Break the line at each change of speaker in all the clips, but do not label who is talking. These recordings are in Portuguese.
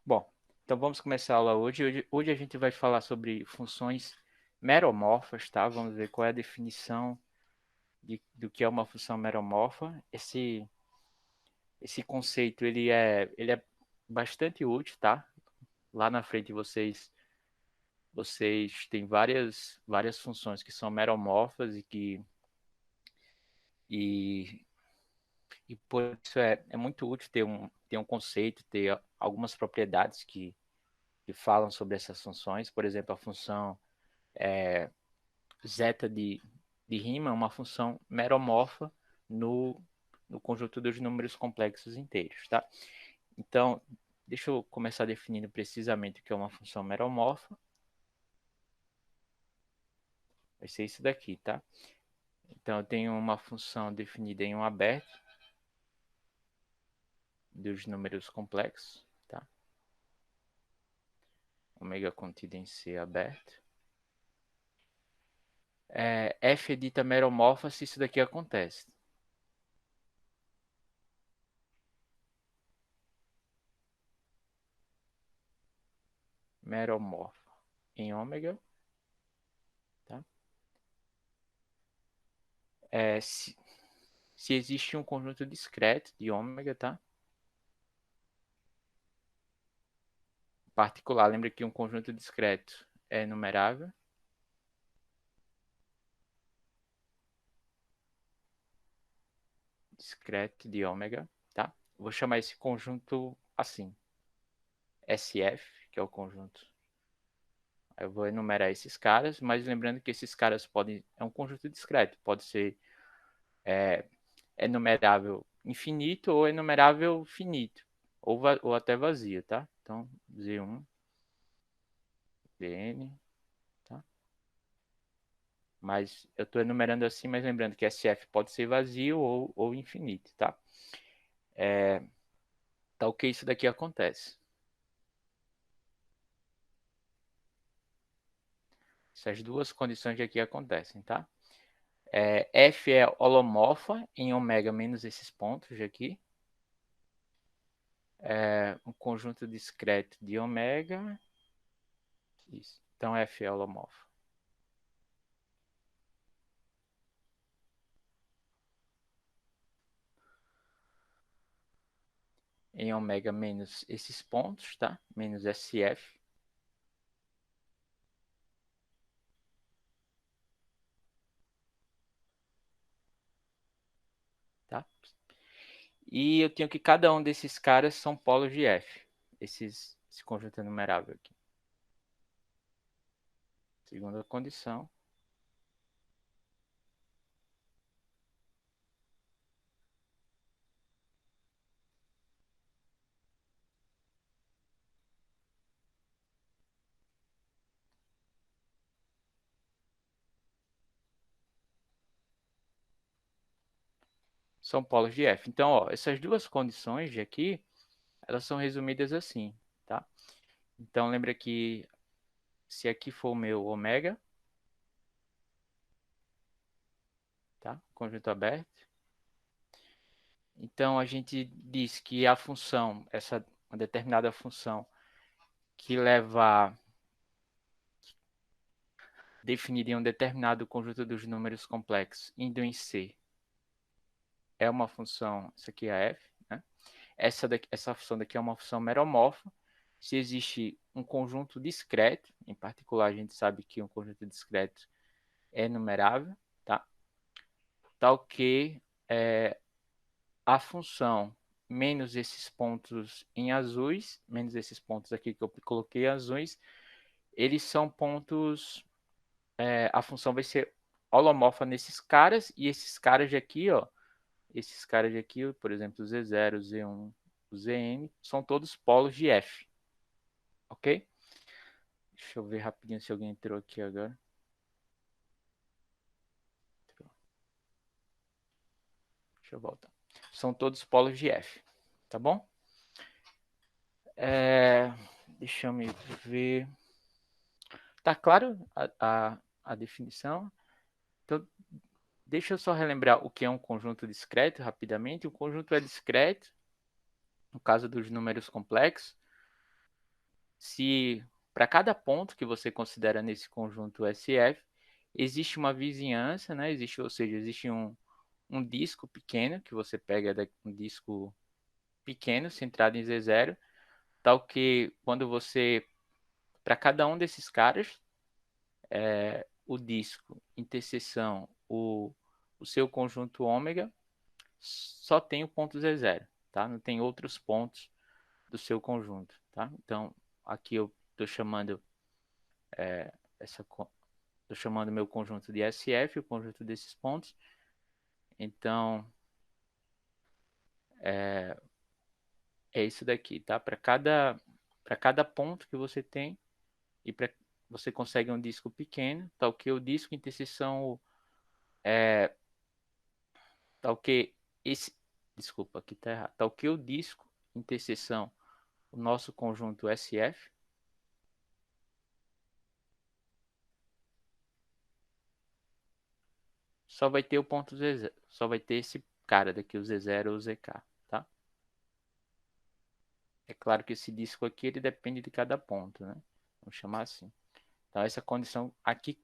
Bom, então vamos começar a aula hoje. Hoje a gente vai falar sobre funções meromorfas, tá? Vamos ver qual é a definição do que é uma função meromorfa. Esse conceito ele é bastante útil, tá? Lá na frente vocês têm várias funções que são meromorfas e, e por isso é muito útil ter um conceito, ter algumas propriedades que falam sobre essas funções. Por exemplo, a função zeta de Riemann é uma função meromorfa no, no conjunto dos números complexos inteiros, tá? Então, deixa eu começar definindo precisamente o que é uma função meromorfa. Vai ser isso daqui, tá? Então, eu tenho uma função definida em um aberto dos números complexos, tá? Ômega contido em C aberto. F é dita meromorfa se isso daqui acontece. Meromorfa em ômega, tá? Se existe um conjunto discreto de ômega, tá? Particular, lembra que um conjunto discreto é enumerável. Discreto de ômega, tá? Vou chamar esse conjunto assim, SF, que é o conjunto. Eu vou enumerar esses caras, mas lembrando que esses caras podem. É um conjunto discreto, pode ser é, enumerável infinito ou enumerável finito, ou até vazio, tá? Então, Z1, Bn, tá? Mas eu estou enumerando assim, mas lembrando que SF pode ser vazio ou infinito, tá? Tá ok, isso daqui acontece. Essas duas condições aqui acontecem, tá? F é holomorfa em ômega menos esses pontos aqui. Um conjunto discreto de ômega. Isso. Então, F é holomorfa. Em ômega menos esses pontos, tá? Menos SF. Tá? E eu tenho que cada um desses caras são polos de F. Esse conjunto enumerável aqui. Segunda condição. São polos de F. Então, ó, essas duas condições de aqui, elas são resumidas assim, tá? Então, lembra que se aqui for o meu ômega, tá? Conjunto aberto. Então, a gente diz que a função, uma determinada função que leva definida em um determinado conjunto dos números complexos, indo em C, é uma função, isso aqui é F, né? Essa função daqui é uma função meromorfa. Se existe um conjunto discreto, em particular, a gente sabe que um conjunto discreto é numerável, tá? Tal que a função menos esses pontos em azuis, menos esses pontos aqui que eu coloquei azuis, eles são pontos, a função vai ser holomorfa nesses caras, e esses caras de aqui, ó, esses caras de aqui, por exemplo, o Z0, o Z1, o Zn, são todos polos de F, ok? Deixa eu ver rapidinho se alguém entrou aqui agora. Deixa eu voltar. São todos polos de F, tá bom? Deixa eu me ver. Tá claro a definição? Então, deixa eu só relembrar o que é um conjunto discreto rapidamente. O conjunto é discreto, no caso dos números complexos, se para cada ponto que você considera nesse conjunto SF, existe uma vizinhança, né? Ou seja, existe um disco pequeno, que você pega um disco pequeno, centrado em Z0, tal que quando você, para cada um desses caras, o disco, interseção, o seu conjunto ômega, só tem o ponto Z0, tá? Não tem outros pontos do seu conjunto, tá? Então, aqui eu estou chamando estou chamando meu conjunto de SF, o conjunto desses pontos. Então, é isso daqui, tá? Para cada ponto que você tem, e você consegue um disco pequeno, tal que o disco interseção, tal que esse, desculpa, aqui tá errado, tal que o disco interseção, o nosso conjunto SF, só vai ter o ponto Z0, só vai ter esse cara daqui, o Z0 ou o ZK, tá? É claro que esse disco aqui, ele depende de cada ponto, né? Vamos chamar assim. Então, essa condição aqui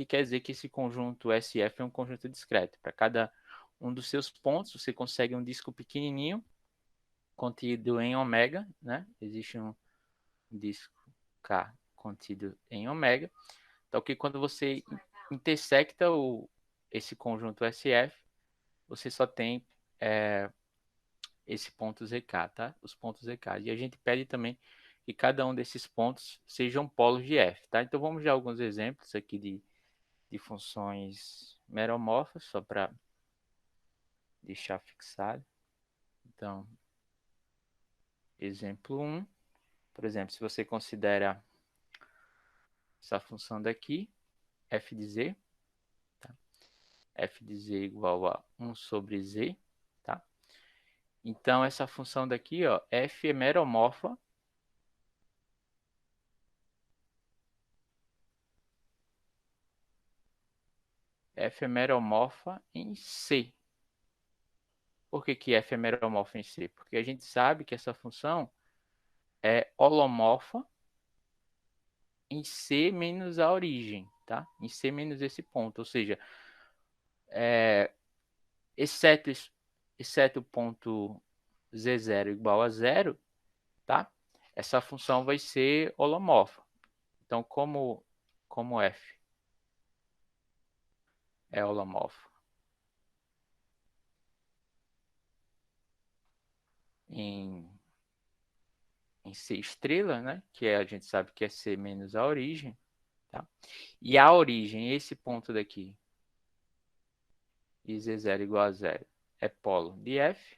quer dizer que esse conjunto SF é um conjunto discreto. Para cada um dos seus pontos, você consegue um disco pequenininho, contido em ômega, né? Existe um disco K contido em ômega. Então, que quando você intersecta esse conjunto SF, você só tem esse ponto ZK, tá? Os pontos ZK. E a gente pede também que cada um desses pontos sejam polos de F, tá? Então, vamos dar alguns exemplos aqui de funções meromorfas, só para deixar fixado. Então, exemplo 1, por exemplo, se você considera essa função daqui, f de z, tá? F de z igual a 1 sobre z, tá? Então, essa função daqui, ó, f é meromorfa em C. Por que que f é meromorfa em C? Porque a gente sabe que essa função é holomorfa em C menos a origem, tá? Em C menos esse ponto, ou seja, exceto, exceto o ponto Z0 igual a zero, tá? Essa função vai ser holomorfa. Então, como f é holomorfo em, em C estrela, né? Que a gente sabe que é C menos a origem, tá? E a origem, esse ponto daqui, e Z0 igual a zero, é polo de f.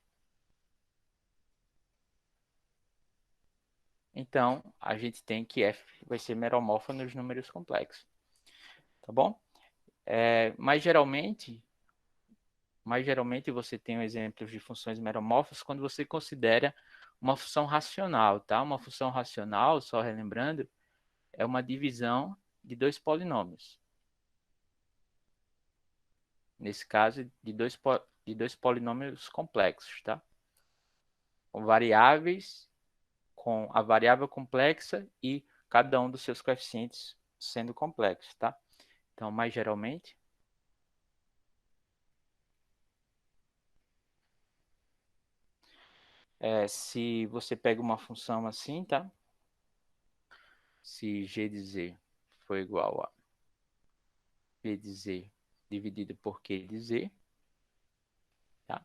Então, a gente tem que f vai ser meromorfa nos números complexos, tá bom? Mas geralmente você tem exemplos de funções meromorfas quando você considera uma função racional, tá? Uma função racional, só relembrando, é uma divisão de dois polinômios. Nesse caso, de dois polinômios complexos, tá? Com variáveis, com a variável complexa e cada um dos seus coeficientes sendo complexos, tá? Então, mais geralmente, se você pega uma função assim, tá? Se g de z for igual a p de z dividido por q de z, tá?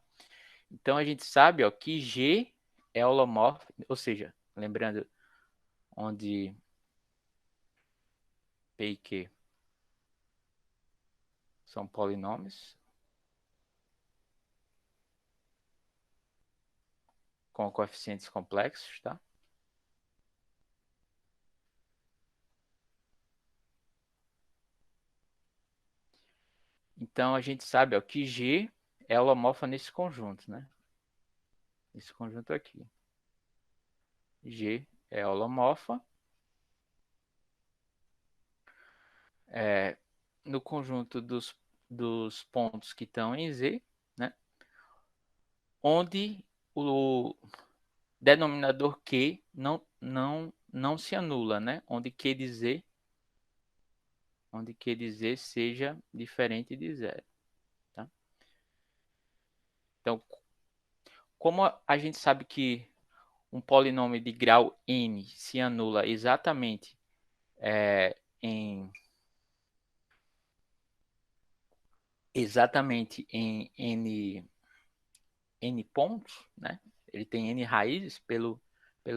Então, a gente sabe, ó, que g é holomorfo, ou seja, lembrando onde p e q são polinômios com coeficientes complexos, tá? Então, a gente sabe, ó, que g é holomorfa nesse conjunto, né? Nesse conjunto aqui. G é holomorfa no conjunto dos pontos que estão em Z, né? Onde o denominador Q não não se anula, né? Onde Q de Z seja diferente de zero, tá? Então, como a gente sabe que um polinômio de grau n se anula em n pontos, né? Ele tem n raízes pelo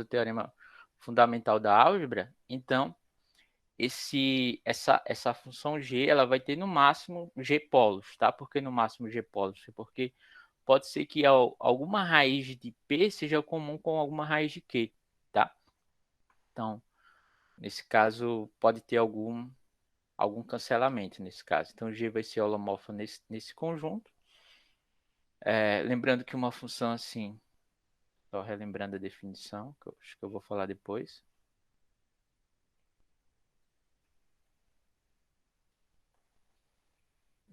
teorema fundamental da álgebra. Então, essa função g ela vai ter no máximo g polos, tá? Por que no máximo g polos? Porque pode ser que alguma raiz de p seja comum com alguma raiz de q, tá? Então, nesse caso, pode ter algum cancelamento nesse caso. Então, g vai ser holomorfa nesse conjunto. Lembrando que uma função assim, só relembrando a definição, que eu acho que eu vou falar depois.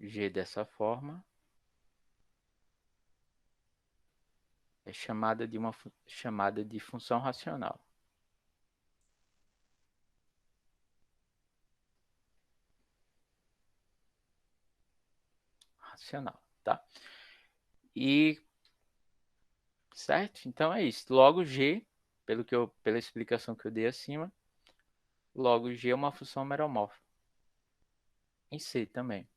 G dessa forma é chamada de função racional. Racional, tá? E certo? Então é isso. Logo G, pela explicação que eu dei acima, logo G é uma função meromorfa. Em C também.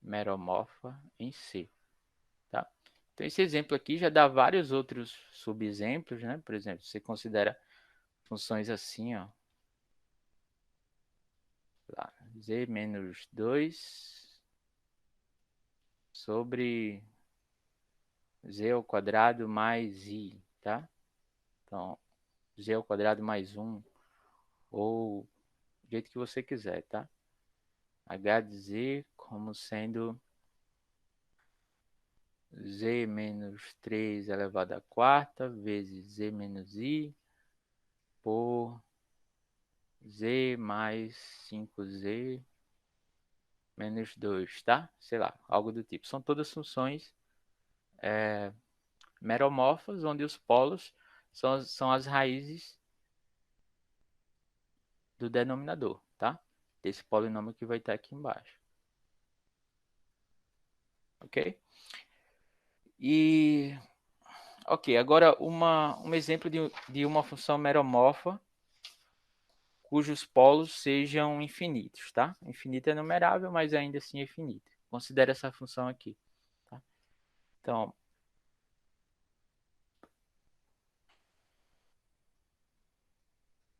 Meromorfa em C, tá? Então esse exemplo aqui já dá vários outros subexemplos, né? Por exemplo, você considera funções assim, ó. Lá, Z menos 2 sobre Z ao quadrado mais I, tá? Então, Z ao quadrado mais 1, ou do jeito que você quiser, tá? H de Z como sendo Z menos 3 elevado à quarta vezes Z menos I por Z mais 5Z menos 2, tá? Sei lá, algo do tipo. São todas funções meromorfas, onde os polos são as raízes do denominador, tá? Desse polinômio que vai estar aqui embaixo. Ok? E, ok, agora um exemplo de uma função meromorfa cujos polos sejam infinitos, tá? Infinito é numerável, mas ainda assim é finito. Considere essa função aqui, tá? Então,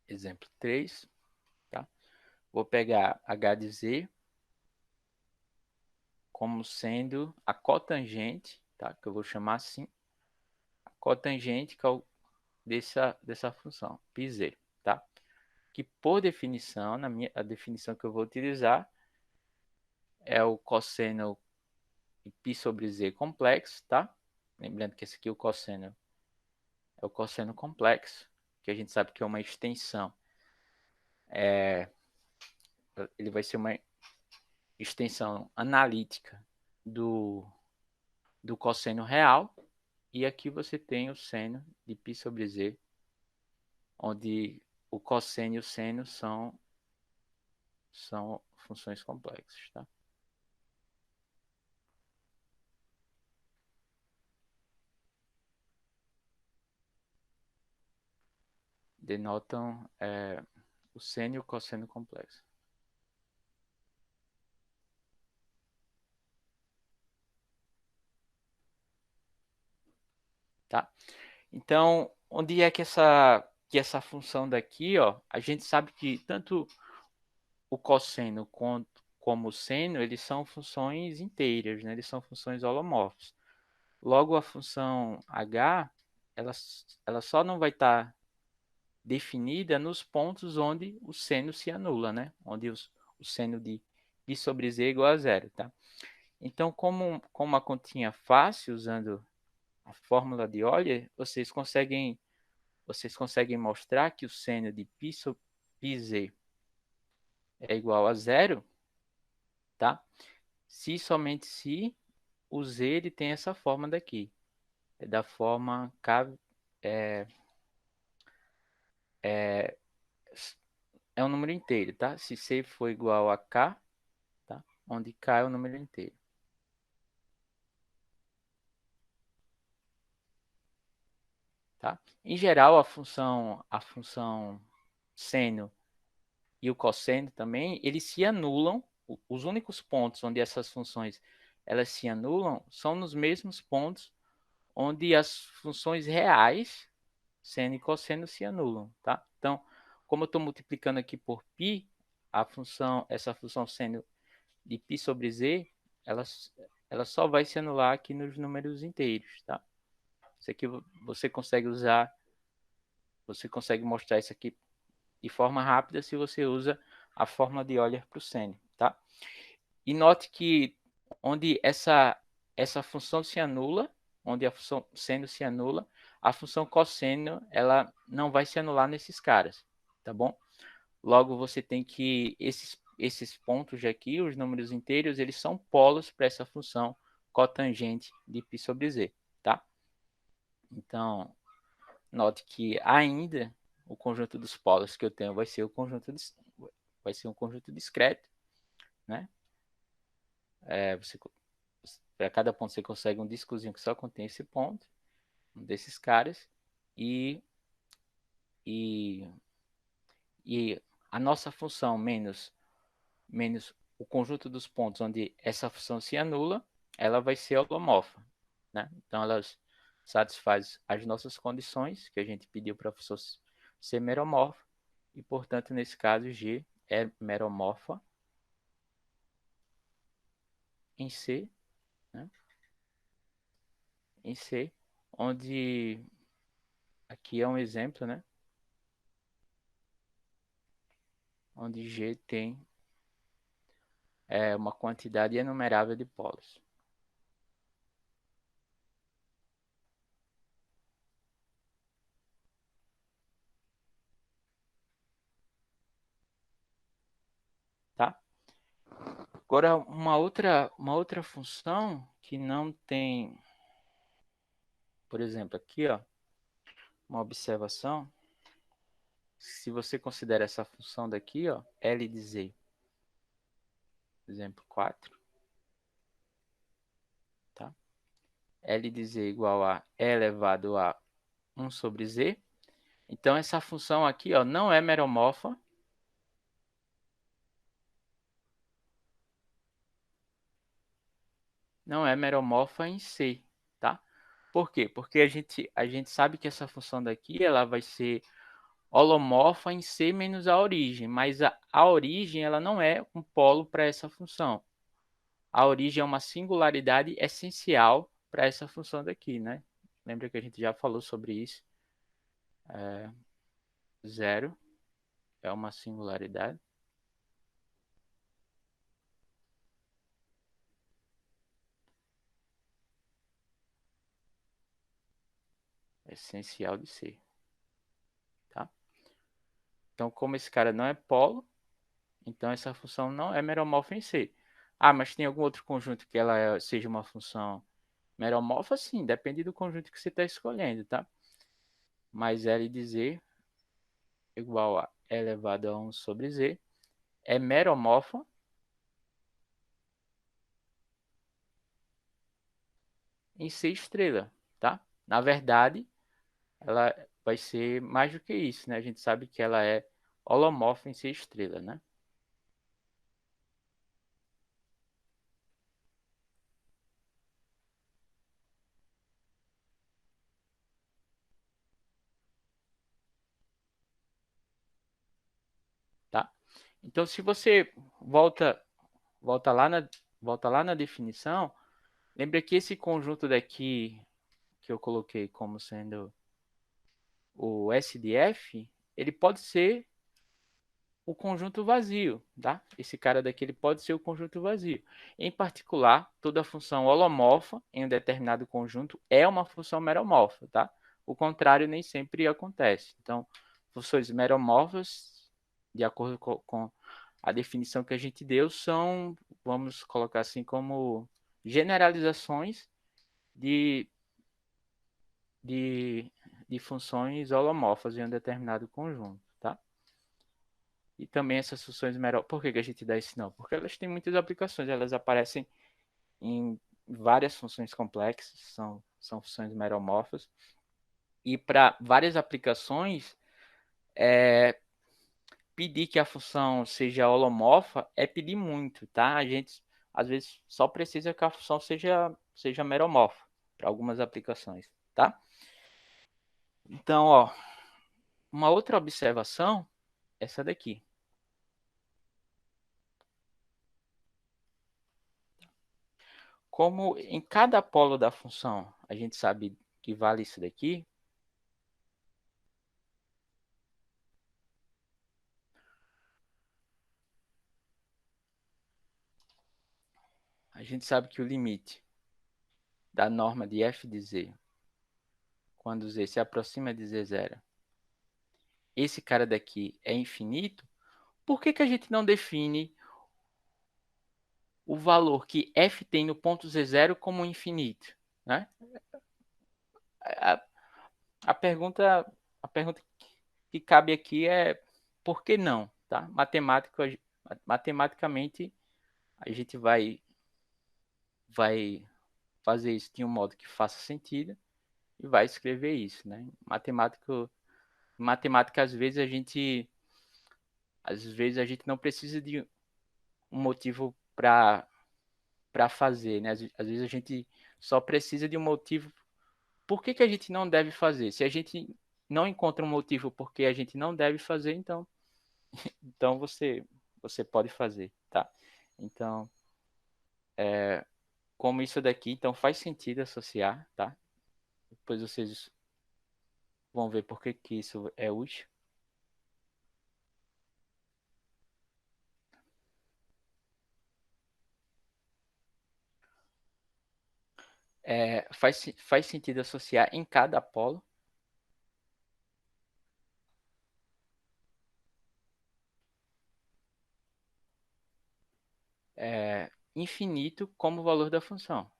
exemplo 3, tá? Vou pegar h de z como sendo a cotangente, tá? Que eu vou chamar assim, a cotangente dessa função, πz, tá? Que por definição, a definição que eu vou utilizar é o cosseno de π sobre z complexo, tá? Lembrando que esse aqui, o cosseno, é o cosseno complexo, que a gente sabe que é uma extensão. Ele vai ser uma extensão analítica do cosseno real. E aqui você tem o seno de π sobre z, onde o cosseno e o seno são funções complexas, tá? Denotam o seno e o cosseno complexo. Tá? Então, onde é que essa função daqui, ó, a gente sabe que tanto o cosseno como o seno, eles são funções inteiras, né? Eles são funções holomorfas. Logo, a função h, ela só não vai estar definida nos pontos onde o seno se anula, né? Onde o seno de π sobre z é igual a zero, tá? Então, como uma continha fácil, usando a fórmula de Euler, vocês conseguem mostrar que o seno de πz é igual a zero, tá? Se somente se o z ele tem essa forma daqui. É da forma K, é, é, é um número inteiro, tá? Se C for igual a K, tá? Onde K é um número inteiro, tá? Em geral, a função seno e o cosseno também, eles se anulam. Os únicos pontos onde essas funções elas se anulam são nos mesmos pontos onde as funções reais, seno e cosseno, se anulam, tá? Então, como eu estou multiplicando aqui por π, essa função seno de π sobre z, ela, ela só vai se anular aqui nos números inteiros, tá? Isso aqui você consegue usar, você consegue mostrar isso aqui de forma rápida se você usa a fórmula de Euler para o seno, tá? E note que onde essa função se anula, onde a função seno se anula, a função cosseno ela não vai se anular nesses caras, tá bom? Logo você tem que esses pontos aqui, os números inteiros, eles são polos para essa função cotangente de π sobre z, tá? Então, note que ainda o conjunto dos polos que eu tenho vai ser um conjunto discreto, né? Para cada ponto você consegue um discozinho que só contém esse ponto, um desses caras, e, e, e a nossa função menos o conjunto dos pontos onde essa função se anula, ela vai ser holomorfa, né? Então, elas satisfazem as nossas condições, que a gente pediu para a função ser meromorfa, e, portanto, nesse caso, G é meromorfa em C, né? Em C, onde aqui é um exemplo, né? Onde G tem uma quantidade enumerável de polos. Tá? Agora, uma outra função que não tem, por exemplo, aqui, ó, uma observação, se você considera essa função daqui, ó, L de Z, exemplo 4, tá? L de Z igual a E elevado a 1 sobre Z. Então, essa função aqui, ó, não é meromorfa. Não é meromorfa em C, tá? Por quê? Porque a gente sabe que essa função daqui, ela vai ser holomorfa em C menos a origem, mas a origem ela não é um polo para essa função. A origem é uma singularidade essencial para essa função daqui, né? Lembra que a gente já falou sobre isso? Zero é uma singularidade essencial de C, tá? Então, como esse cara não é polo, então essa função não é meromorfa em C. Ah, mas tem algum outro conjunto que ela seja uma função meromorfa? Sim, depende do conjunto que você está escolhendo, tá? Mas L de Z igual a E elevado a 1 sobre Z é meromorfa em C estrela, tá? Na verdade, ela vai ser mais do que isso, né? A gente sabe que ela é holomorfa em C estrela, né? Tá? Então, se você volta lá na, volta lá na definição, lembra que esse conjunto daqui que eu coloquei como sendo o SDF, ele pode ser o conjunto vazio, tá? Esse cara daqui ele pode ser o conjunto vazio. Em particular, toda função holomorfa em um determinado conjunto é uma função meromorfa, tá? O contrário nem sempre acontece. Então, funções meromorfas, de acordo com a definição que a gente deu, são, vamos colocar assim, como generalizações de, de, de funções holomorfas em um determinado conjunto, tá? E também essas funções meromorfas. Por que a gente dá esse não? Porque elas têm muitas aplicações, elas aparecem em várias funções complexas, são funções meromorfas. E para várias aplicações, pedir que a função seja holomorfa é pedir muito, tá? A gente às vezes só precisa que a função seja meromorfa para algumas aplicações, tá? Então, ó, uma outra observação é essa daqui. Como em cada polo da função a gente sabe que vale isso daqui, a gente sabe que o limite da norma de f de z, quando z se aproxima de z0, esse cara daqui é infinito, por que a gente não define o valor que f tem no ponto z0 como infinito? Né? A, a, pergunta, a pergunta que cabe aqui é por que não? Tá? Matematicamente, a gente vai fazer isso de um modo que faça sentido e vai escrever isso. Né? Matemática, às vezes a gente não precisa de um motivo para fazer, né? Às vezes a gente só precisa de um motivo. Por que a gente não deve fazer? Se a gente não encontra um motivo porque a gente não deve fazer, então você pode fazer, tá? Então, como isso daqui, então faz sentido associar, tá? Depois vocês vão ver por que isso é útil. Faz sentido associar em cada polo. Infinito como valor da função,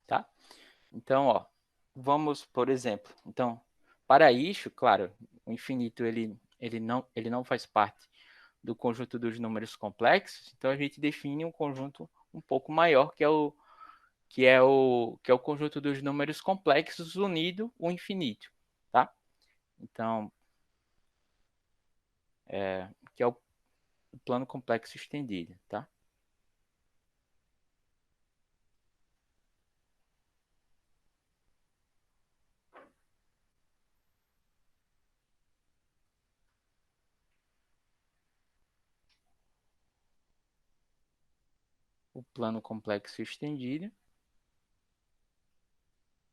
tá? Então, ó, vamos, por exemplo, então, para isso, claro, o infinito ele não faz parte do conjunto dos números complexos, então a gente define um conjunto um pouco maior, que é o conjunto dos números complexos unido o infinito, tá? Então, que é o plano complexo estendido, tá? O plano complexo estendido,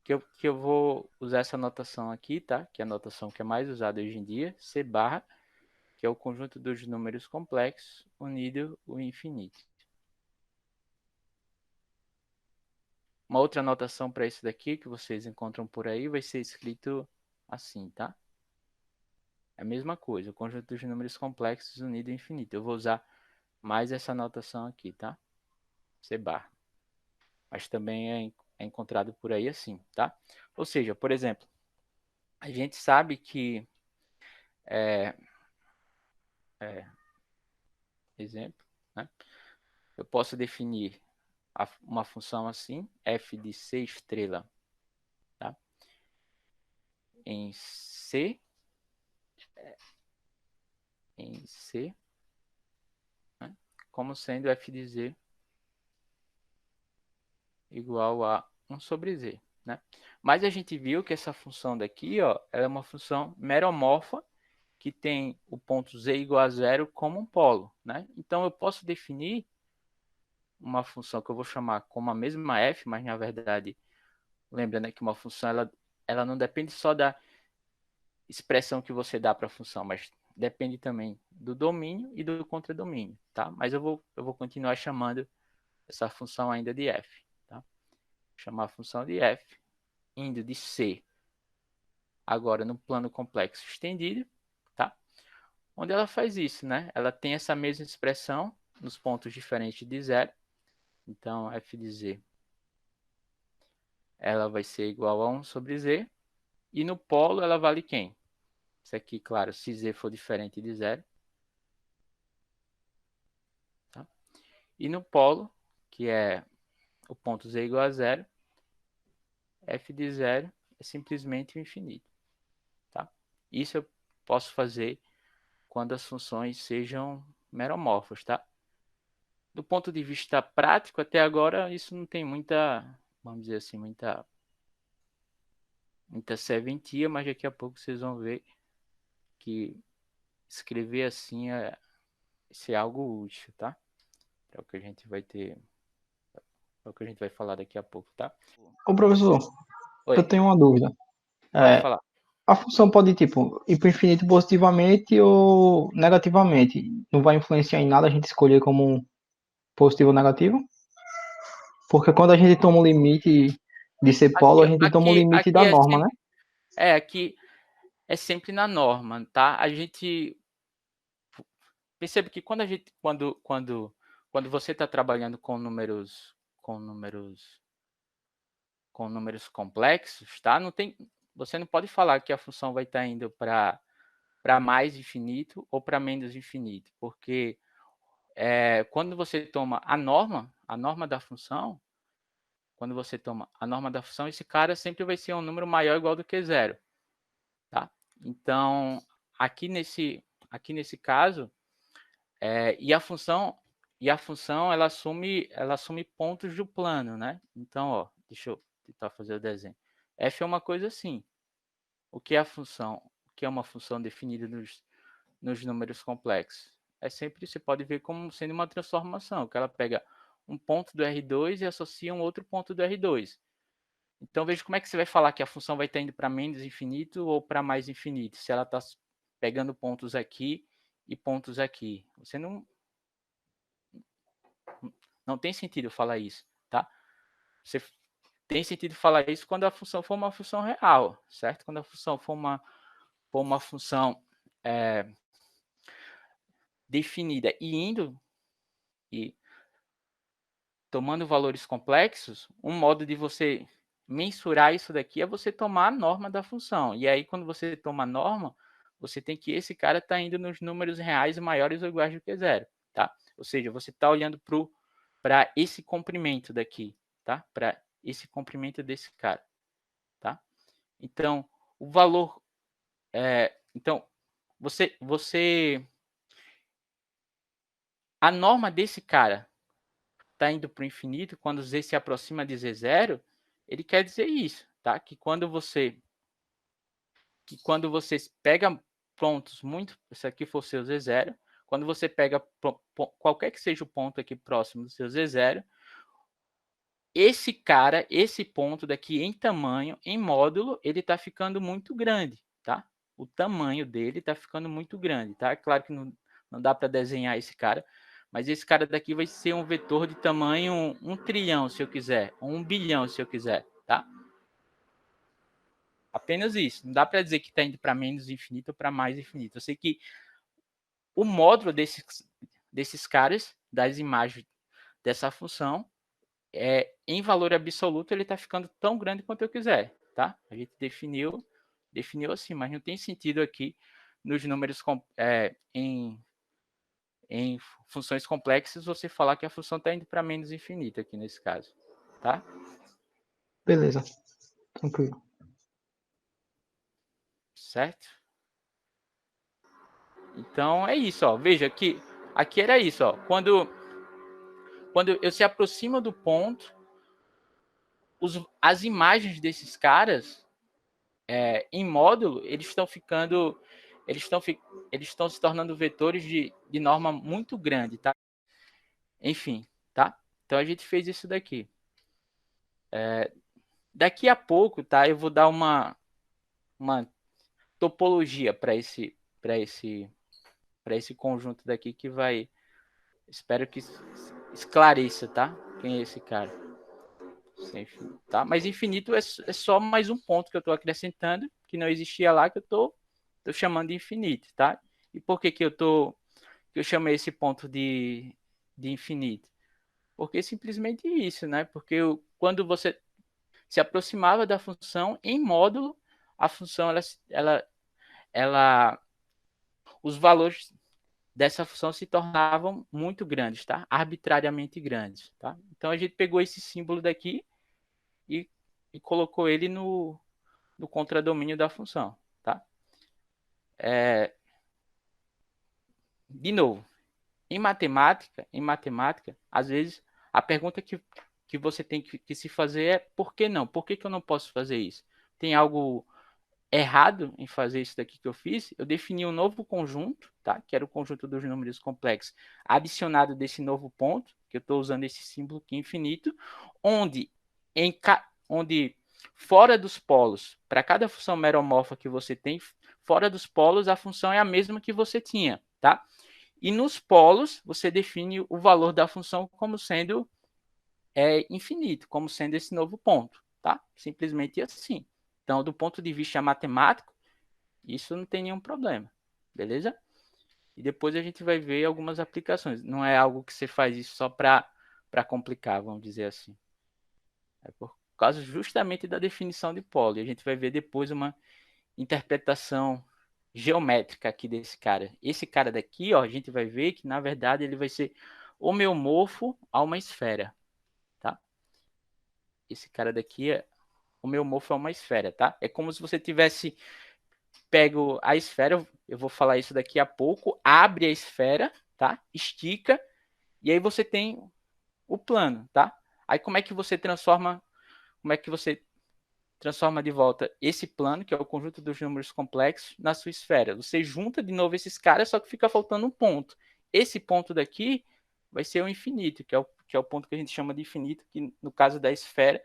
que eu vou usar essa notação aqui, tá? Que é a notação que é mais usada hoje em dia, C barra, que é o conjunto dos números complexos unido o infinito. Uma outra notação para isso daqui que vocês encontram por aí vai ser escrito assim, tá? É a mesma coisa, o conjunto dos números complexos unido ao infinito. Eu vou usar mais essa notação aqui, tá? C bar. Mas também é encontrado por aí assim, tá? Ou seja, por exemplo, a gente sabe que, é, exemplo, né? Eu posso definir uma função assim, f de c estrela, tá? Em C, né? Como sendo f de z igual a 1 sobre z, né? Mas a gente viu que essa função daqui, ó, ela é uma função meromorfa que tem o ponto z igual a zero como um polo, né? Então eu posso definir uma função que eu vou chamar como a mesma f, mas na verdade, lembrando, né, que uma função ela não depende só da expressão que você dá para a função, mas depende também do domínio e do contradomínio, tá? Mas eu vou continuar chamando essa função ainda de f, tá? Chamar a função de f indo de C agora no plano complexo estendido, tá? Onde ela faz isso, né? Ela tem essa mesma expressão nos pontos diferentes de zero. Então, f de z ela vai ser igual a 1 sobre z. E no polo ela vale quem? Isso aqui, claro, se z for diferente de zero. Tá? E no polo, que é o ponto z igual a zero, f de zero é simplesmente o infinito. Tá? Isso eu posso fazer quando as funções sejam meromorfas, tá? Do ponto de vista prático, até agora, isso não tem muita, vamos dizer assim, muita serventia, mas daqui a pouco vocês vão ver que escrever assim é algo útil, tá? É o que a gente vai ter, é o que a gente vai falar daqui a pouco, tá?
Ô, professor, eu
Oi,
tenho uma dúvida.
pode
É,
falar.
a função pode, tipo, ir para o infinito positivamente ou negativamente? Não vai influenciar em nada a gente escolher como positivo ou negativo? Porque quando a gente toma o limite de ser polo, a gente toma o limite da
Aqui
norma, né?
aqui é sempre na norma, tá? A gente percebe que quando você está trabalhando com números complexos, tá? Você não pode falar que a função vai estar indo para mais infinito ou para menos infinito, porque quando você toma a norma da função, quando você toma a norma da função, esse cara sempre vai ser um número maior ou igual do que zero, tá? Então, aqui nesse caso, e a função ela assume pontos do plano, né? Então, ó, deixa eu tentar fazer o desenho. F é uma coisa assim. O que é a função? O que é uma função definida nos números complexos? É sempre, você pode ver como sendo uma transformação, que ela pega um ponto do R2 e associa um outro ponto do R2. Então, veja como é que você vai falar que a função vai estar indo para menos infinito ou para mais infinito, se ela está pegando pontos aqui e pontos aqui. Você não tem sentido falar isso, tá? Você tem sentido falar isso quando a função for uma função real, certo? Quando a função for uma função definida e tomando valores complexos, um modo de você mensurar isso daqui é você tomar a norma da função. E aí, quando você toma a norma, você tem que esse cara está indo nos números reais maiores ou iguais do que zero, tá? Ou seja, você está olhando para esse comprimento daqui, tá? Para esse comprimento desse cara, tá? Então, o valor, então a norma desse cara está indo para o infinito, quando z se aproxima de z0, ele quer dizer isso, tá? Que quando você pega pontos muito, isso aqui for seu z0, quando você pega qualquer que seja o ponto aqui próximo do seu z0, esse ponto daqui em tamanho, em módulo, ele está ficando muito grande, tá? O tamanho dele está ficando muito grande, tá? É claro que não dá para desenhar esse cara, mas esse cara daqui vai ser um vetor de tamanho 1 trilhão, se eu quiser, ou 1 bilhão, se eu quiser, tá? Apenas isso. Não dá para dizer que está indo para menos infinito ou para mais infinito. Eu sei que o módulo desses caras, das imagens dessa função, em valor absoluto, ele está ficando tão grande quanto eu quiser, tá? A gente definiu assim, mas não tem sentido aqui nos números em funções complexas você falar que a função está indo para menos infinito aqui nesse caso, tá?
Beleza, tranquilo.
Certo? Então é isso, ó. Veja que aqui era isso, ó. Quando eu se aproximo do ponto, as imagens desses caras em módulo, eles estão ficando, eles estão se tornando vetores de norma muito grande, tá? Enfim, tá? Então a gente fez isso daqui. Daqui a pouco, tá? Eu vou dar uma topologia para esse conjunto daqui que vai, espero que esclareça, tá? Quem é esse cara? Tá? Mas infinito é só mais um ponto que eu estou acrescentando, que que não existia lá que eu tô chamando de infinito, tá? E por que que eu chamei esse ponto de infinito? Porque simplesmente isso, né? Porque quando você se aproximava da função em módulo, a função ela os valores dessa função se tornavam muito grandes, tá? Arbitrariamente grandes, tá? Então a gente pegou esse símbolo daqui e, e colocou ele no contradomínio da função, tá? De novo, em matemática, às vezes a pergunta que você tem que se fazer é por que não? Por que eu não posso fazer isso? Tem algo errado em fazer isso daqui que eu fiz? Eu defini um novo conjunto, tá? Que era o conjunto dos números complexos, adicionado desse novo ponto, que eu estou usando esse símbolo aqui infinito, onde, onde fora dos polos, para cada função meromorfa que você tem, fora dos polos a função é a mesma que você tinha, tá? E nos polos, você define o valor da função como sendo infinito, como sendo esse novo ponto, tá? Simplesmente assim. Então, do ponto de vista matemático, isso não tem nenhum problema, beleza? E depois a gente vai ver algumas aplicações. Não é algo que você faz isso só para complicar, vamos dizer assim. É por causa justamente da definição de polo. E a gente vai ver depois uma interpretação geométrica aqui desse cara. Esse cara daqui, ó, a gente vai ver que na verdade ele vai ser homeomorfo a uma esfera, tá? Esse cara daqui é homeomorfo a uma esfera, tá? É como se você tivesse pego a esfera, eu vou falar isso daqui a pouco, abre a esfera, tá? Estica e aí você tem o plano, tá? Aí como é que você transforma de volta esse plano, que é o conjunto dos números complexos, na sua esfera. Você junta de novo esses caras, só que fica faltando um ponto. Esse ponto daqui vai ser o infinito, que é o ponto que a gente chama de infinito, que no caso da esfera,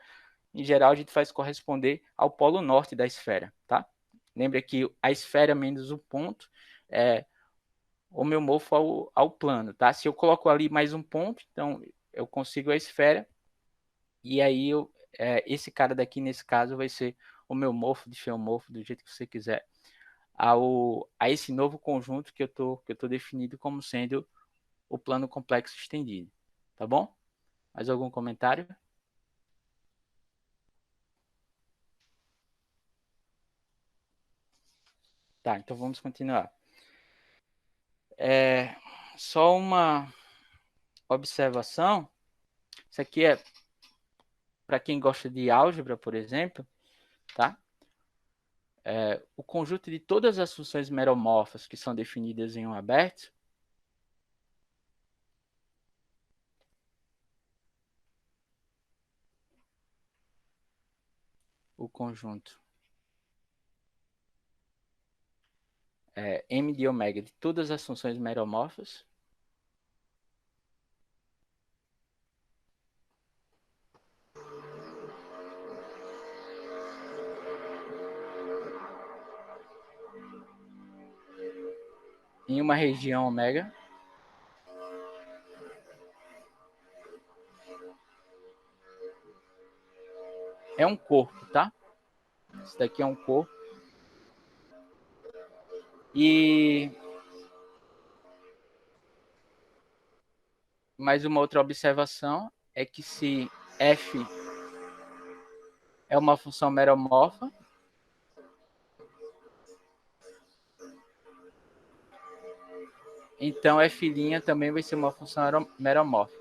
em geral, a gente faz corresponder ao polo norte da esfera, tá? Lembra que a esfera menos o ponto é homeomorfo ao plano, tá? Se eu coloco ali mais um ponto, então eu consigo a esfera, e aí esse cara daqui, nesse caso, vai ser homeomorfo, diffeomorfo, do jeito que você quiser, a esse novo conjunto que eu tô definido como sendo o plano complexo estendido. Tá bom? Mais algum comentário? Tá, então vamos continuar. Só uma observação. Isso aqui é para quem gosta de álgebra, por exemplo, tá? O conjunto de todas as funções meromorfas que são definidas em um aberto, o conjunto M de ômega de todas as funções meromorfas, em uma região ômega, é um corpo, tá? Isso daqui é um corpo. E mais uma outra observação é que se f é uma função meromorfa, então f' também vai ser uma função meromorfa.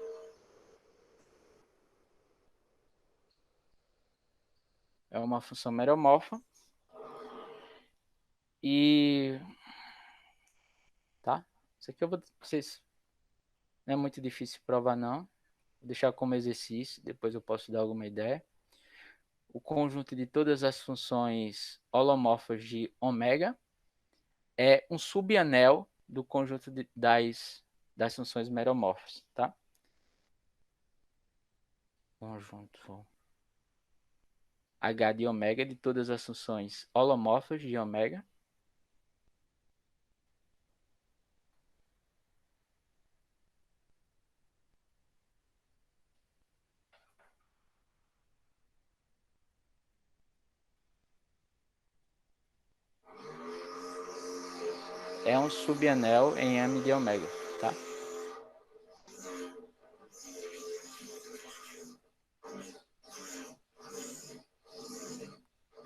É uma função meromorfa. E tá? Isso aqui eu vou vocês não é muito difícil provar não. Vou deixar como exercício, depois eu posso dar alguma ideia. O conjunto de todas as funções holomorfas de ômega é um subanel do conjunto das funções meromorfas, tá? Conjunto H de ômega de todas as funções holomorfas de ômega é um subanel em M de ômega, tá?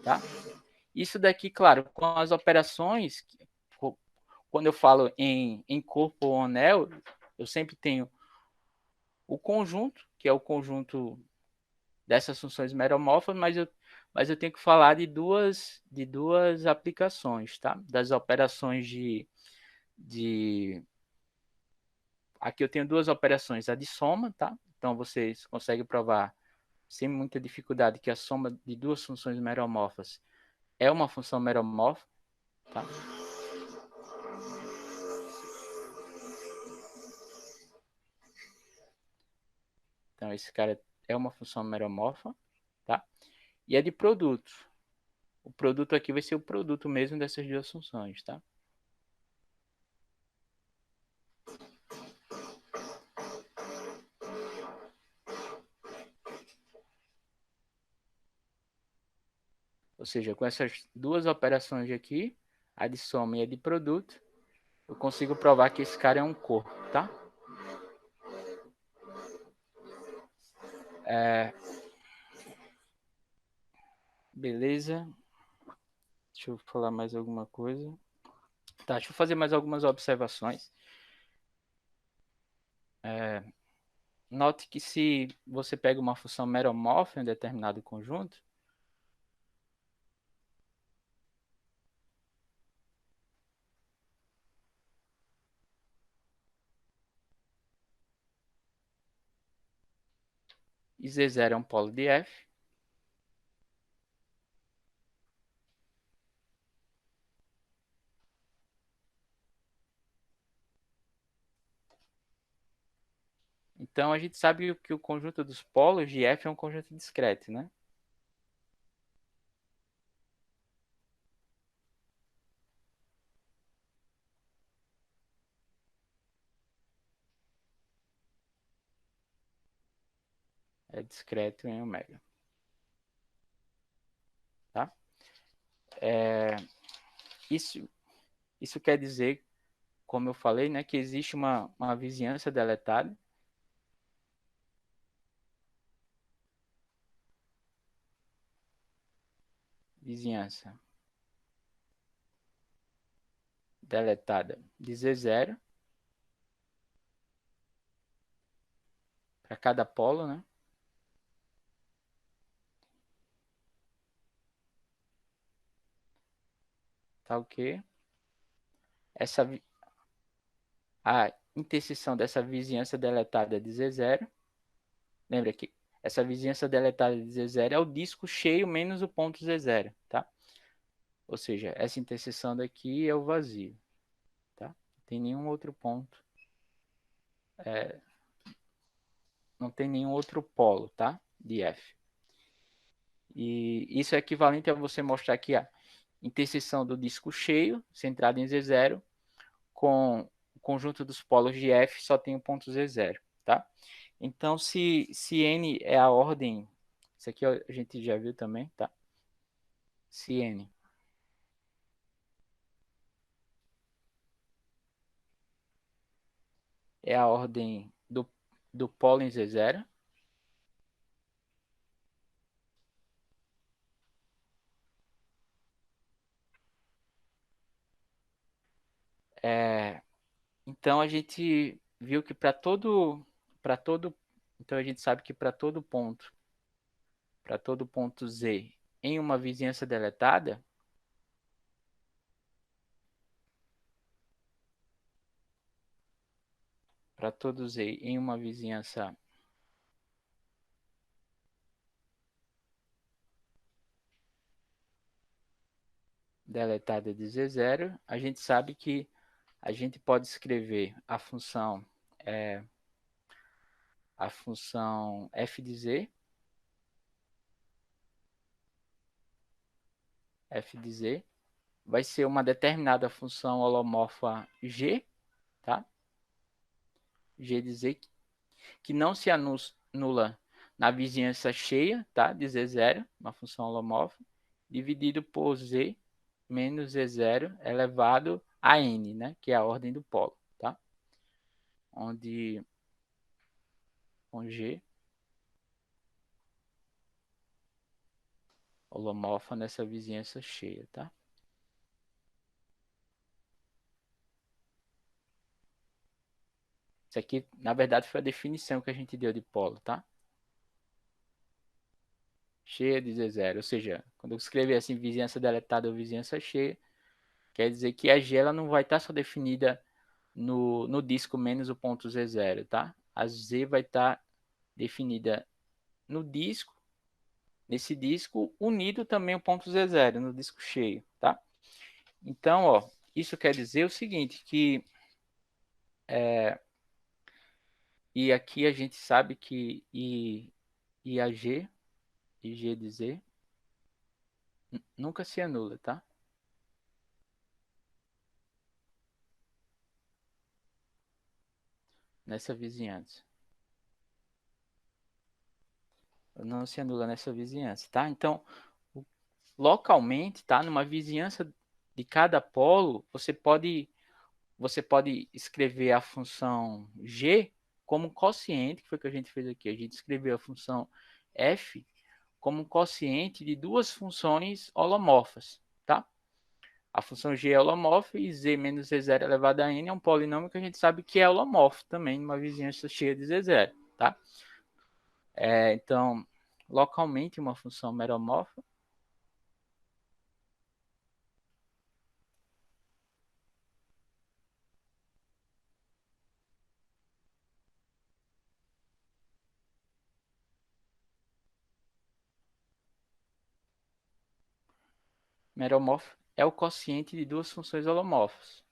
Tá? Isso daqui, claro, com as operações, quando eu falo em corpo ou anel, eu sempre tenho o conjunto, que é o conjunto dessas funções meromorfas, mas eu tenho que falar de duas aplicações, tá? Das operações de... Aqui eu tenho duas operações, a de soma, tá? Então vocês conseguem provar sem muita dificuldade que a soma de duas funções meromorfas é uma função meromorfa, tá? Então esse cara é uma função meromorfa, tá? E é de produto. O produto aqui vai ser o produto mesmo dessas duas funções, tá? Ou seja, com essas duas operações aqui, a de soma e a de produto, eu consigo provar que esse cara é um corpo, tá? Beleza. Deixa eu falar mais alguma coisa. Tá, deixa eu fazer mais algumas observações. Note que se você pega uma função meromorfa em um determinado conjunto, e Z0 é um polo de F, então a gente sabe que o conjunto dos polos de F é um conjunto discreto, né? É discreto em ômega, tá? Isso, isso quer dizer, como eu falei, né, que existe uma vizinhança deletada. Vizinhança deletada de Z0 para cada polo, né? Tá ok? Essa, a interseção dessa vizinhança deletada de Z0, lembra que essa vizinhança deletada de Z0 é o disco cheio menos o ponto Z0, tá? Ou seja, essa interseção daqui é o vazio, tá? Não tem nenhum outro ponto, não tem nenhum outro polo, tá? De F. E isso é equivalente a você mostrar que a interseção do disco cheio, centrado em Z0, com o conjunto dos polos de F só tem o ponto Z0, tá? Então, se N é a ordem, isso aqui a gente já viu também, tá? Se N é a ordem do polo em Z0, então a gente viu que para todo, então a gente sabe que para todo ponto Z em uma vizinhança deletada, para todo Z em uma vizinhança deletada de Z0, a gente sabe que a gente pode escrever a função f de z, vai ser uma determinada função holomorfa g, tá? G de z que não se anula na vizinhança cheia, tá? De z0, uma função holomorfa, dividido por z menos z0 elevado a N, né? Que é a ordem do polo, tá? Onde com G holomorfa nessa vizinhança cheia, tá? Isso aqui, na verdade, foi a definição que a gente deu de polo, tá? Cheia de Z0. Ou seja, quando eu escrever assim, vizinhança deletada ou vizinhança cheia, quer dizer que a G ela não vai estar só definida no disco menos o ponto Z0, tá? A Z vai estar definida no disco, nesse disco, unido também o ponto Z0, no disco cheio, tá? Então, ó, isso quer dizer o seguinte, que e aqui a gente sabe que I a G, e G de Z, nunca se anula, tá? Nessa vizinhança. Não se anula nessa vizinhança, tá? Então, localmente, tá? Numa vizinhança de cada polo, você pode escrever a função G como quociente, que foi o que a gente fez aqui. A gente escreveu a função F como quociente de duas funções holomorfas, tá? A função G é holomorfa e Z menos Z0 elevado a N é um polinômio que a gente sabe que é holomorfo também numa vizinhança cheia de Z0, tá? Então, localmente, uma função meromorfa meromorfo é o quociente de duas funções holomorfas.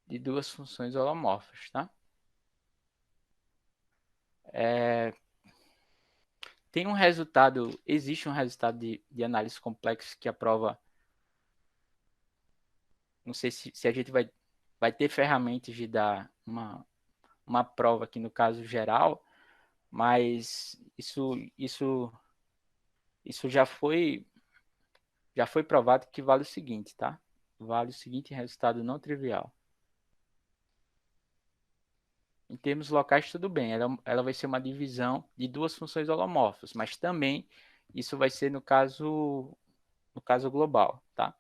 De duas funções holomorfas, tá? É, tem um resultado, existe um resultado de análise complexa que aprova, não sei se a gente vai ter ferramentas de dar uma prova aqui no caso geral, mas isso já foi provado que vale o seguinte, tá? Vale o seguinte resultado não trivial. Em termos locais, tudo bem, ela vai ser uma divisão de duas funções holomorfas, mas também isso vai ser no caso global, tá?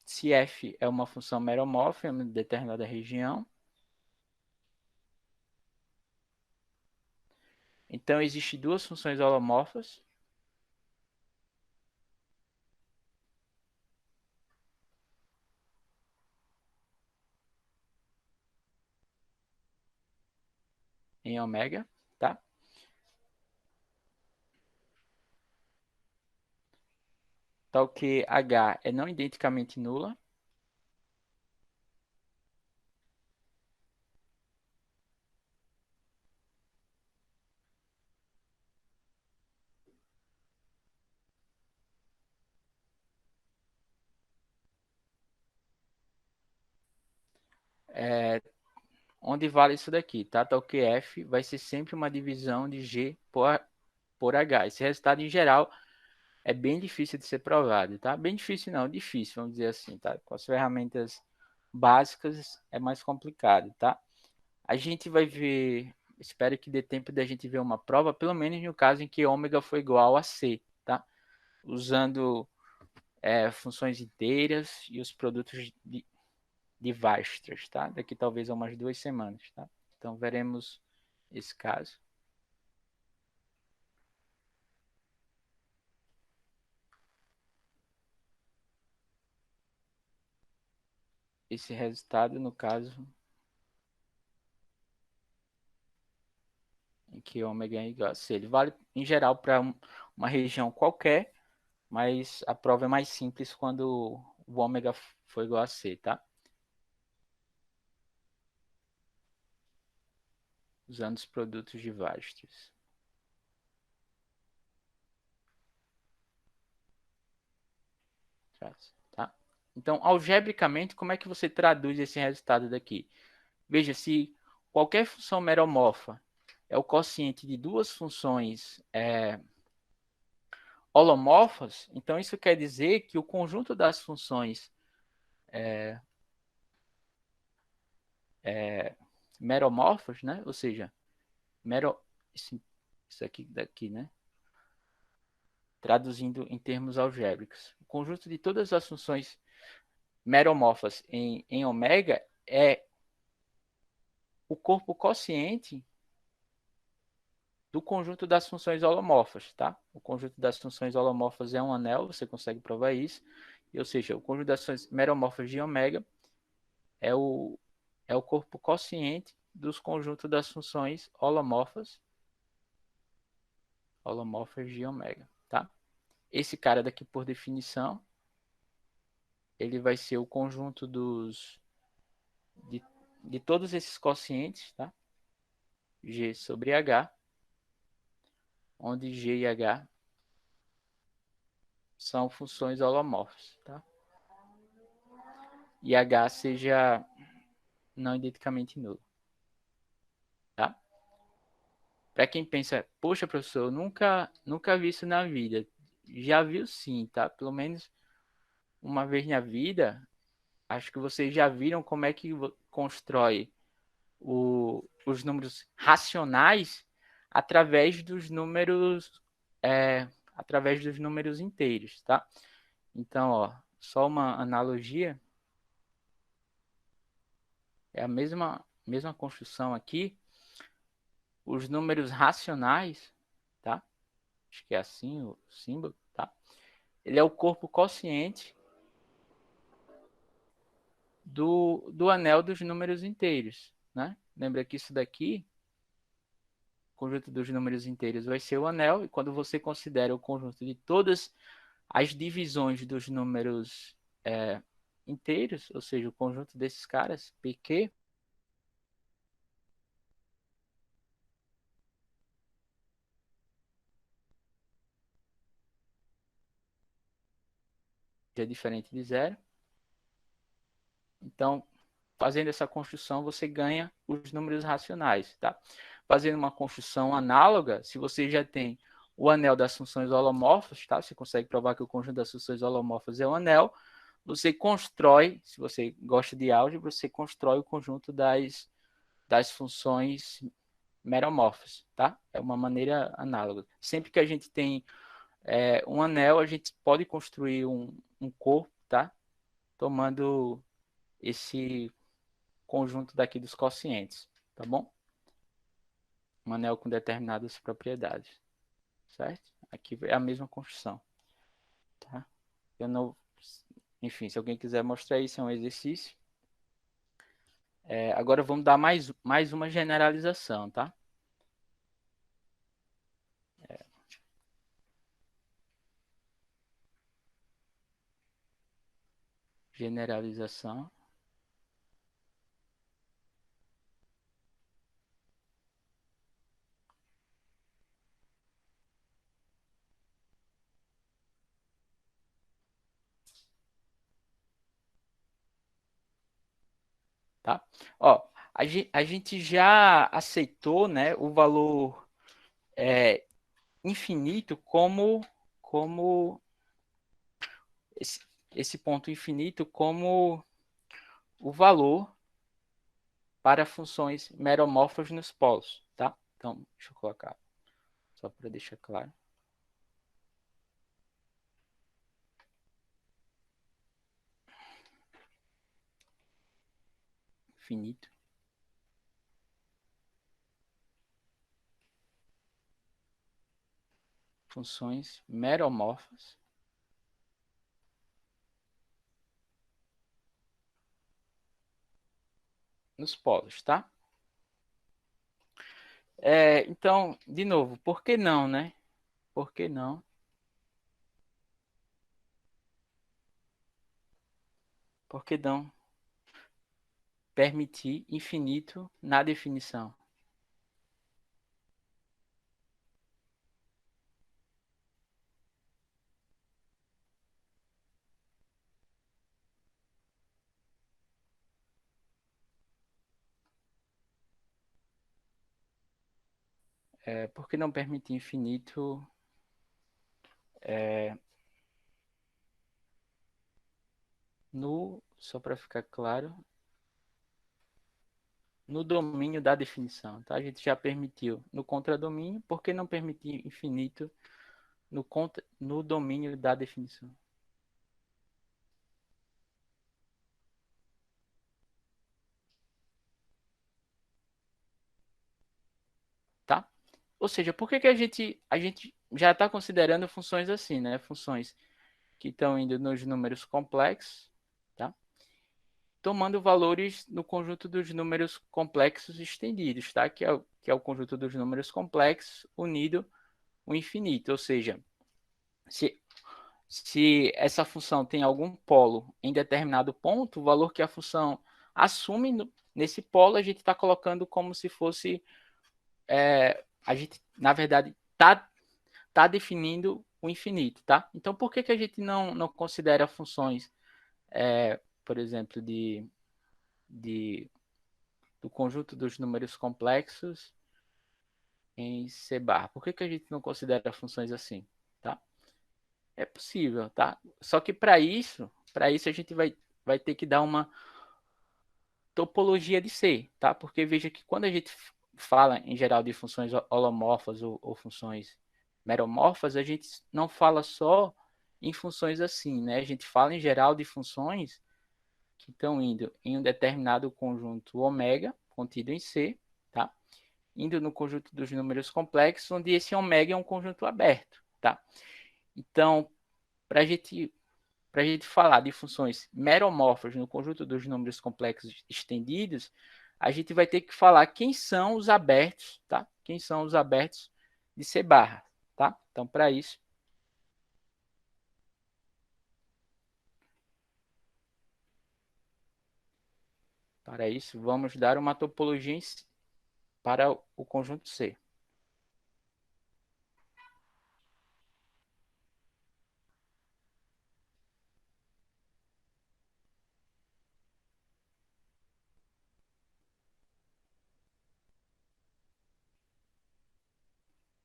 Se f é uma função meromórfica em uma determinada região, então existem duas funções holomorfas em ômega, tá? Tal que H é não identicamente nula onde vale isso daqui, tá? Tal que F vai ser sempre uma divisão de G por H. Esse resultado, em geral, é bem difícil de ser provado, tá? Bem difícil não, difícil, vamos dizer assim, tá? Com as ferramentas básicas é mais complicado, tá? A gente vai ver, espero que dê tempo da gente ver uma prova, pelo menos no caso em que ômega foi igual a C, tá? Usando funções inteiras e os produtos de Weierstrass, tá? Daqui talvez a umas 2 semanas, tá? Então veremos esse caso. Esse resultado, no caso, em que ômega é igual a C. Ele vale, em geral, para uma região qualquer, mas a prova é mais simples quando o ômega for igual a C, tá? Usando os produtos de Weierstrass. Tá? Então, algebricamente, como é que você traduz esse resultado daqui? Veja, se qualquer função meromorfa é o quociente de duas funções holomorfas, então isso quer dizer que o conjunto das funções meromorfas, né? Ou seja, mero, isso aqui daqui, né? Traduzindo em termos algébricos. O conjunto de todas as funções meromorfas em ômega é o corpo quociente do conjunto das funções holomorfas, tá? O conjunto das funções holomorfas é um anel, você consegue provar isso. Ou seja, o conjunto das funções meromorfas de ômega é o corpo quociente dos conjuntos das funções holomorfas de ômega, tá? Esse cara daqui, por definição, ele vai ser o conjunto de, de todos esses quocientes, tá? G sobre H, onde G e H são funções holomorfas, tá? E H seja não identicamente nulo, tá? Para quem pensa, poxa, professor, eu nunca vi isso na vida. Já viu sim, tá? Pelo menos uma vez na vida, acho que vocês já viram como é que constrói os números racionais através dos números através dos números inteiros, tá? Então, ó, só uma analogia, é a mesma construção aqui, os números racionais, tá? Acho que é assim o símbolo, tá? Ele é o corpo quociente do anel dos números inteiros, né? Lembra que isso daqui, o conjunto dos números inteiros vai ser o anel, e quando você considera o conjunto de todas as divisões dos números inteiros, ou seja, o conjunto desses caras, PQ, é diferente de zero. Então, fazendo essa construção, você ganha os números racionais, tá? Fazendo uma construção análoga, se você já tem o anel das funções holomorfas, tá? Você consegue provar que o conjunto das funções holomorfas é um anel. Você constrói, se você gosta de álgebra, você constrói o conjunto das funções meromorfas, tá? É uma maneira análoga. Sempre que a gente tem um anel, a gente pode construir um corpo, tá? Tomando esse conjunto daqui dos quocientes, tá bom? Um anel com determinadas propriedades, certo? Aqui é a mesma construção, tá? Eu não, enfim, se alguém quiser mostrar isso, é um exercício. Agora vamos dar mais uma generalização, tá? Generalização. Tá? Ó, a gente já aceitou, né, o valor infinito como esse, esse ponto infinito como o valor para funções meromorfas nos polos, tá? Então, deixa eu colocar só para deixar claro. Infinito. Funções meromorfas nos polos, tá? Então, de novo, por que não, né? Por que não? Por que não permitir infinito na definição? por que não permitir infinito? Só para ficar claro, no domínio da definição, tá? A gente já permitiu no contradomínio, por que não permitir infinito no domínio da definição? Tá? Ou seja, por que que a gente já está considerando funções assim, né? Funções que estão indo nos números complexos, tá? Tomando valores no conjunto dos números complexos estendidos, tá? Que é o conjunto dos números complexos unido ao infinito. Ou seja, se, se essa função tem algum polo em determinado ponto, o valor que a função assume nesse polo, a gente está colocando como se fosse. A gente, na verdade, está definindo o infinito, tá? Então, por que, que a gente não considera funções, por exemplo, de, do conjunto dos números complexos em C bar? Por que, que a gente não considera funções assim, tá? É possível, tá? Só que para isso a gente vai ter que dar uma topologia de C, tá? Porque veja que quando a gente fala em geral de funções holomorfas ou funções meromorfas, a gente não fala só em funções assim, né? A gente fala em geral de funções que estão indo em um determinado conjunto ômega contido em C, tá? Indo no conjunto dos números complexos, onde esse ômega é um conjunto aberto, tá? Então, para a gente falar de funções meromorfas no conjunto dos números complexos estendidos, a gente vai ter que falar quem são os abertos, tá? Quem são os abertos de C barra, tá? Então, para isso, vamos dar uma topologia para o conjunto C.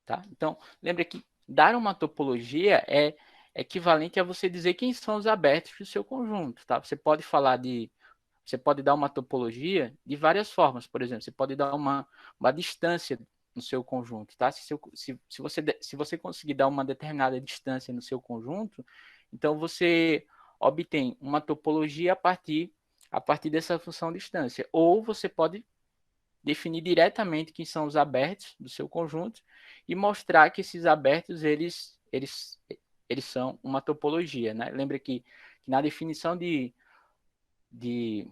Tá? Então, lembre que dar uma topologia é equivalente a você dizer quem são os abertos do seu conjunto. Tá? Você pode dar uma topologia de várias formas. Por exemplo, você pode dar uma distância no seu conjunto. Tá? Se você conseguir dar uma determinada distância no seu conjunto, então você obtém uma topologia a partir dessa função distância. Ou você pode definir diretamente quem são os abertos do seu conjunto e mostrar que esses abertos eles são uma topologia, né? Lembra que na definição de, de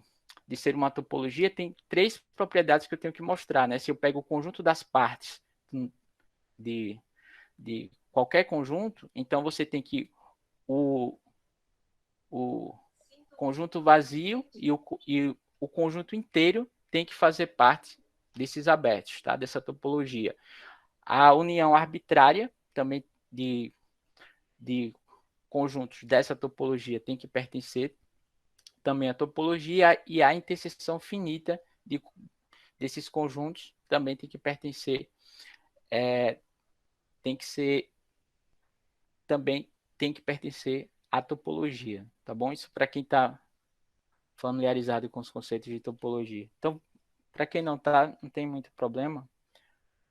ser uma topologia tem três propriedades que eu tenho que mostrar, né? Se eu pego o conjunto das partes de, de qualquer conjunto, então você tem que o, o conjunto vazio e o conjunto inteiro tem que fazer parte desses abertos, tá? Dessa topologia. A união arbitrária também de conjuntos dessa topologia tem que pertencer também à topologia e a interseção finita desses conjuntos também tem que pertencer, tem que ser também tem que pertencer à topologia, tá bom? Isso para quem está familiarizado com os conceitos de topologia. Então, para quem não está, não tem muito problema,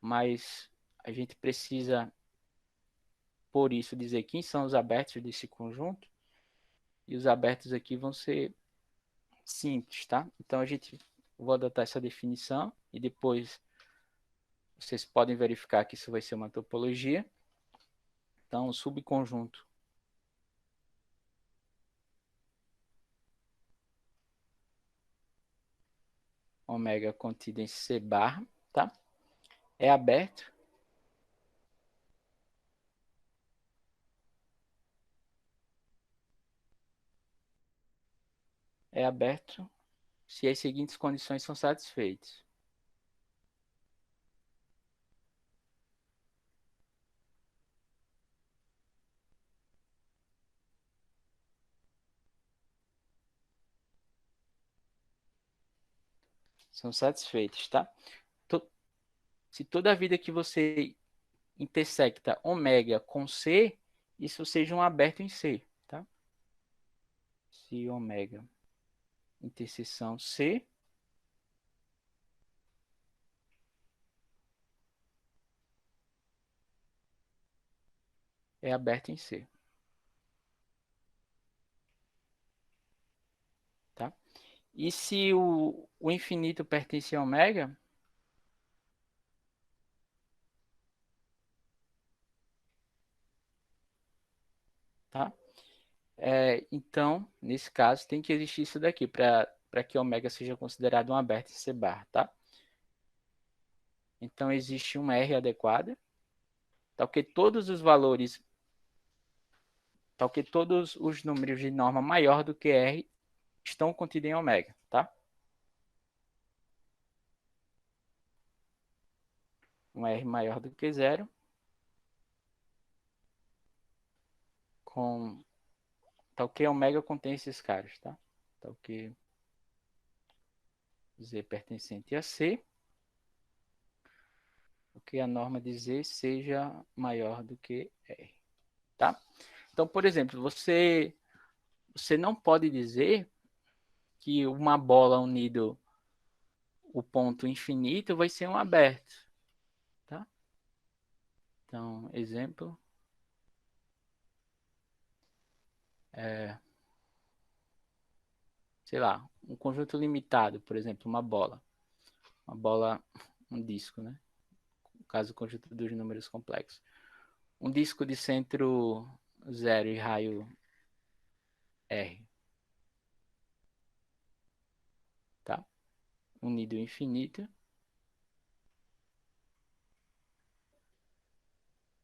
mas a gente precisa, por isso, dizer quem são os abertos desse conjunto, e os abertos aqui vão ser simples, tá? Então, vou adotar essa definição, e depois vocês podem verificar que isso vai ser uma topologia. Então, o subconjunto ômega contido em C barra, tá? É aberto. É aberto se as seguintes condições são satisfeitas. São satisfeitas, tá? se toda vida que você intersecta ômega com C, isso seja um aberto em C, tá? Se ômega interseção C é aberto em C, tá? E se o infinito pertence a ômega, tá? Então, nesse caso, tem que existir isso daqui para que ômega seja considerado um aberto em C bar, tá? Então, existe uma R adequada, tá? Que todos os valores, tá? Que todos os números de norma maior do que R estão contidos em ômega, tá? Um R maior do que zero, com tal que ômega contém esses caras, tá? Tal que Z pertencente a C, o que a norma de Z seja maior do que R, tá? Então, por exemplo, você não pode dizer que uma bola unido o ponto infinito vai ser um aberto, tá? Então, exemplo, sei lá, um conjunto limitado, por exemplo, uma bola, um disco, né? No caso, o conjunto dos números complexos. Um disco de centro zero e raio R, tá? Unido ao infinito,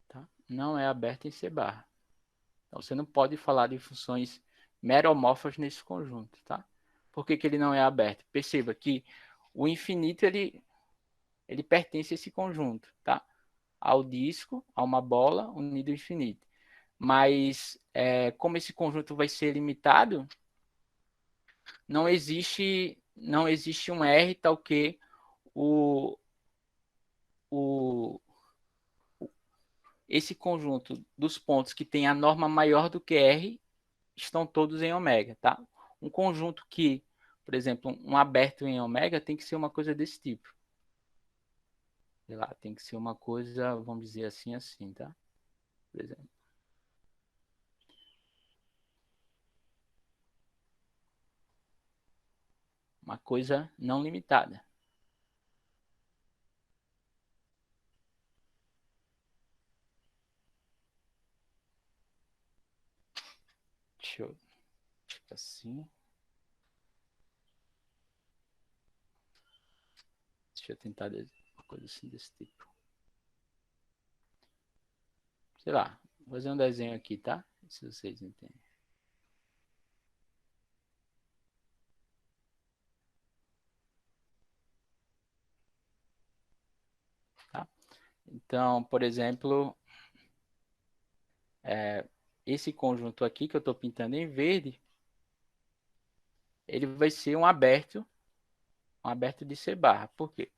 tá? Não é aberto em C barra. Então, você não pode falar de funções meromorfas nesse conjunto, tá? Por que ele não é aberto? Perceba que o infinito, ele pertence a esse conjunto, tá? Ao disco, a uma bola unida ao infinito. Mas, como esse conjunto vai ser limitado, não existe um R tal que o, o, esse conjunto dos pontos que tem a norma maior do que R estão todos em ômega, tá? Um conjunto que, por exemplo, um aberto em ômega tem que ser uma coisa desse tipo. Sei lá, tem que ser uma coisa, vamos dizer assim, assim, tá? Por exemplo. Uma coisa não limitada. Deixa eu assim. Deixa eu tentar uma coisa assim desse tipo. Sei lá, vou fazer um desenho aqui, tá? Se vocês entendem. Tá? Então, por exemplo, esse conjunto aqui que eu estou pintando em verde, ele vai ser um aberto de C barra. Por quê?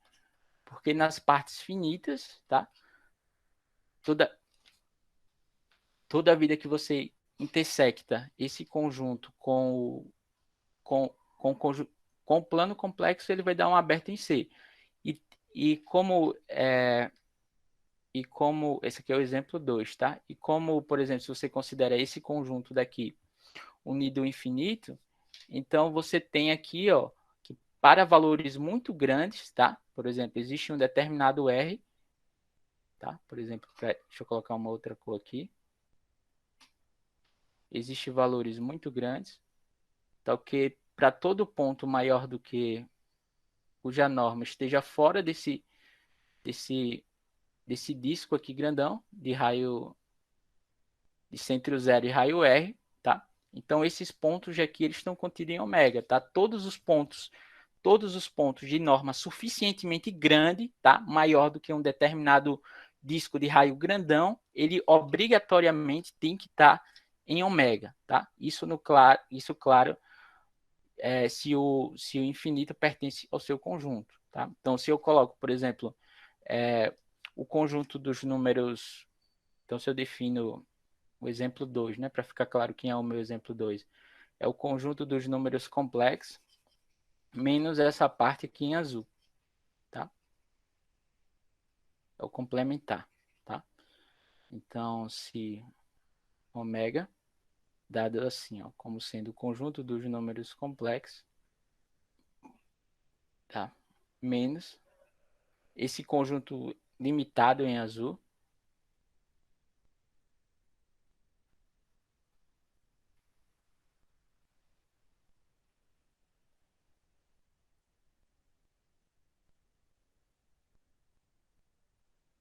Porque nas partes finitas, tá? Toda vida que você intersecta esse conjunto com, com o plano complexo, ele vai dar um aberto em C. E, e como esse aqui é o exemplo 2, tá? E como, por exemplo, se você considera esse conjunto daqui unido ao infinito, então você tem aqui, ó, que para valores muito grandes, tá? Por exemplo, existe um determinado R, tá? Por exemplo, deixa eu colocar uma outra cor aqui. Existem valores muito grandes, tal que para todo ponto maior do que cuja norma esteja fora desse, desse disco aqui grandão, de raio de centro zero e raio R, tá? Então, esses pontos aqui, eles estão contidos em ômega, tá? Todos os pontos de norma suficientemente grande, tá? Maior do que um determinado disco de raio grandão, ele obrigatoriamente tem que estar em ômega, tá? Claro, se o infinito pertence ao seu conjunto, tá? Então, se eu coloco, por exemplo, o conjunto dos números. Então, se eu defino o exemplo 2, né, para ficar claro quem é o meu exemplo 2, é o conjunto dos números complexos menos essa parte aqui em azul, tá? É o complementar, tá? Então, se ômega, dado assim, ó, como sendo o conjunto dos números complexos, tá? Menos esse conjunto limitado em azul,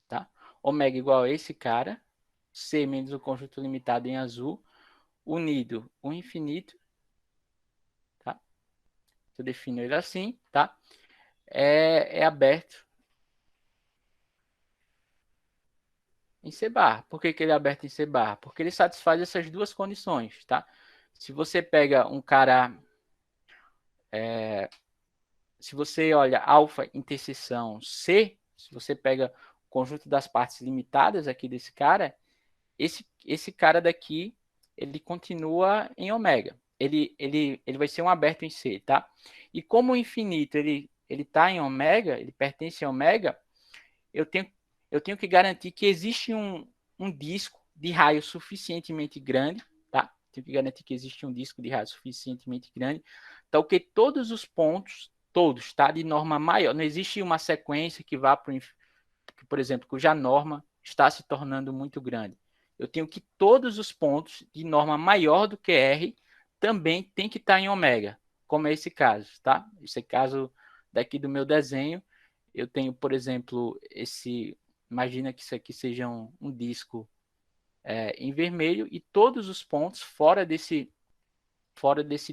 tá? Ômega igual a esse cara, C menos o conjunto limitado em azul, unido o infinito, tá? Eu defino ele assim, tá? É aberto em C barra. Por que ele é aberto em C barra? Porque ele satisfaz essas duas condições, tá? Se você pega um cara... se você olha alfa interseção C, se você pega o conjunto das partes limitadas aqui desse cara, esse cara daqui, ele continua em ômega. Ele vai ser um aberto em C, tá? E como o infinito, ele está em ômega, ele pertence a ômega, eu tenho que garantir que existe um disco de raio suficientemente grande, tá? Tenho que garantir que existe um disco de raio suficientemente grande, tal que todos os pontos, todos, tá? De norma maior. Não existe uma sequência que vá para por exemplo, cuja norma está se tornando muito grande. Eu tenho que todos os pontos de norma maior do que R também tem que estar em ômega, como é esse caso, tá? Esse caso daqui do meu desenho, eu tenho, por exemplo, imagina que isso aqui seja um disco em vermelho e todos os pontos fora desse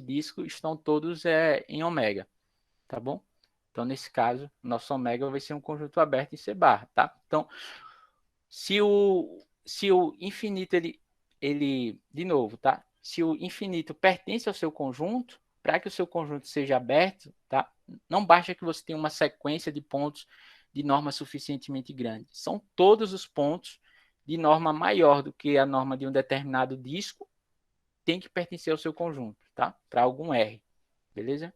disco estão todos em ômega, tá bom? Então, nesse caso, nosso ômega vai ser um conjunto aberto em C barra, tá? Então, se o infinito, de novo, tá? Se o infinito pertence ao seu conjunto, para que o seu conjunto seja aberto, tá? Não basta que você tenha uma sequência de pontos de norma suficientemente grande. São todos os pontos de norma maior do que a norma de um determinado disco, tem que pertencer ao seu conjunto, tá? Para algum R, beleza?